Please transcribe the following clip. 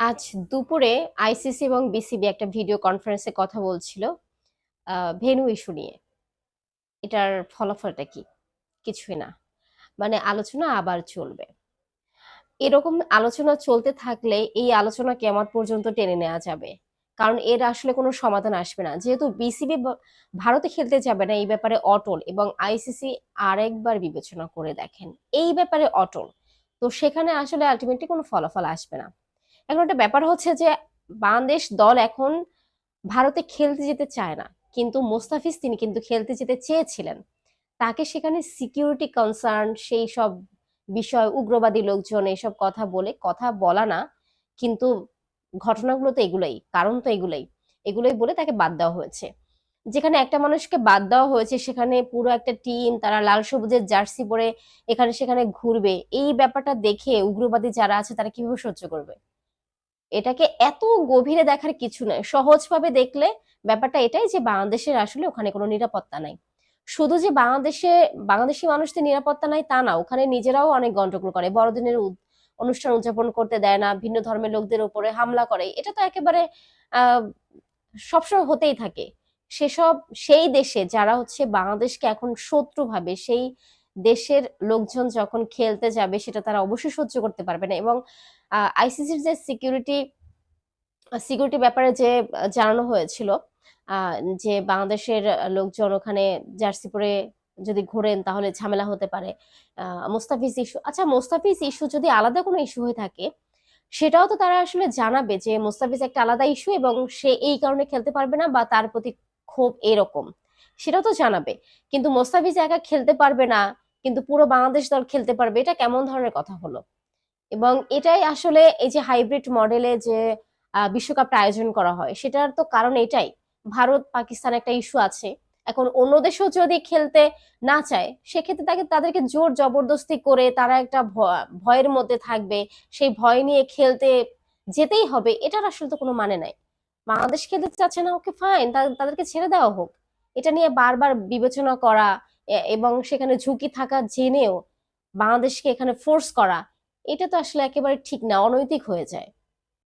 আজ দুপুরে আইসিসি এবং বিসিবি একটা ভিডিও কনফারেন্সে কথা বলছিল ভেন্যু ইস্যু নিয়ে। এটার ফলাফলটা কি? কিছুই না। মানে আলোচনা আবার চলবে। এরকম আলোচনা চলতে থাকলে এই আলোচনা কেয়ামত পর্যন্ত টেনে নেওয়া যাবে। কারণ এর আসলে কোনো সমাধান আসবে না। যেহেতু বিসিবি ভারতে খেলতে যাবে না এই ব্যাপারে অটল, এবং আইসিসি আরেকবার বিবেচনা করে দেখেন এই ব্যাপারে অটল। তো সেখানে আসলে আলটিমেটলি কোনো ফলাফল আসবে না। এখন একটা ব্যাপার হচ্ছে যে বাংলাদেশ দল এখন ভারতে খেলতে যেতে চায় না, কিন্তু মোস্তাফিজ তিনি কিন্তু খেলতে যেতে চেয়েছিলেন। তাকে সেখানে সিকিউরিটি কনসার্ন সেই সব বিষয়, উগ্রবাদী লোকজন এসব কথা বলে, কথা বলা না, কিন্তু ঘটনাগুলো তো এগুলোই, কারণ তো এগুলোই, এগুলোই বলে তাকে বাদ দেওয়া হয়েছে। যেখানে একটা মানুষকে বাদ দেওয়া হয়েছে সেখানে পুরো একটা টিম তারা লাল সবুজের জার্সি পরে এখানে সেখানে ঘুরবে, এই ব্যাপারটা দেখে উগ্রবাদী যারা আছে তারা কিভাবে সহ্য করবে? এটাকে এত গভীরে দেখার কিছু নয়, সহজভাবে দেখলে ব্যাপারটা এটাই যে বাংলাদেশের আসলে ওখানে কোনো নিরাপত্তা নাই। শুধু যে বাংলাদেশি মানুষদের নিরাপত্তা নাই তা না, ওখানে নিজেরাও অনেক গন্ডগোল করে, বড়দিনের অনুষ্ঠান উদযাপন করতে দেয় না, ভিন্ন ধর্মের লোকদের উপরে হামলা করে, এটা তো একেবারে আহ সবসময় হতেই থাকে। সেসব সেই দেশে যারা হচ্ছে বাংলাদেশকে এখন শত্রু ভাবে, সেই দেশের লোকজন যখন খেলতে যাবে সেটা তারা অবশ্যই সহ্য করতে পারবে না। এবং আইসিসির যে সিকিউরিটি ব্যাপারে যে জানানো হয়েছিল, আহ, যে বাংলাদেশের লোকজন ওখানে জার্সি পরে যদি ঘোরেন তাহলে ঝামেলা হতে পারে। মোস্তাফিজ ইস্যু, আচ্ছা মোস্তাফিজ ইস্যু যদি আলাদা কোনো ইস্যু হয়ে থাকে সেটাও তো তারা আসলে জানাবে যে মোস্তাফিজ একটা আলাদা ইস্যু এবং সে এই কারণে খেলতে পারবে না, বা তার প্রতি ক্ষোভ এরকম, সেটাও তো জানাবে। কিন্তু মোস্তাফিজ একা খেলতে পারবে না কিন্তু পুরো বাংলাদেশ দল খেলতে পারবে, এটা কেমন ধরনের কথা হলো? এবং এটাই আসলে এই যে হাইব্রিড মডেলে যে বিশ্বকাপটা আয়োজন করা হয় সেটার তো কারণ এটাই। ভারত পাকিস্তান একটা ইস্যু আছে, এখন অন্য দেশও যদি খেলতে না চায় সেক্ষেত্রে তাদেরকে জোর জবরদস্তি করে তারা একটা ভয়ের মধ্যে থাকবে, সেই ভয় নিয়ে খেলতে যেতেই হবে, এটার আসলে তো কোনো মানে নাই। বাংলাদেশ খেলতে চাচ্ছে না, ওকে ফাইন, তাদেরকে ছেড়ে দেওয়া হোক। এটা নিয়ে বারবার বিবেচনা করা এবং সেখানে ঝুঁকি থাকা জেনেও বাংলাদেশকে এখানে ফোর্স করা, এটা তো আসলে একেবারে ঠিক না, অনৈতিক হয়ে যায়।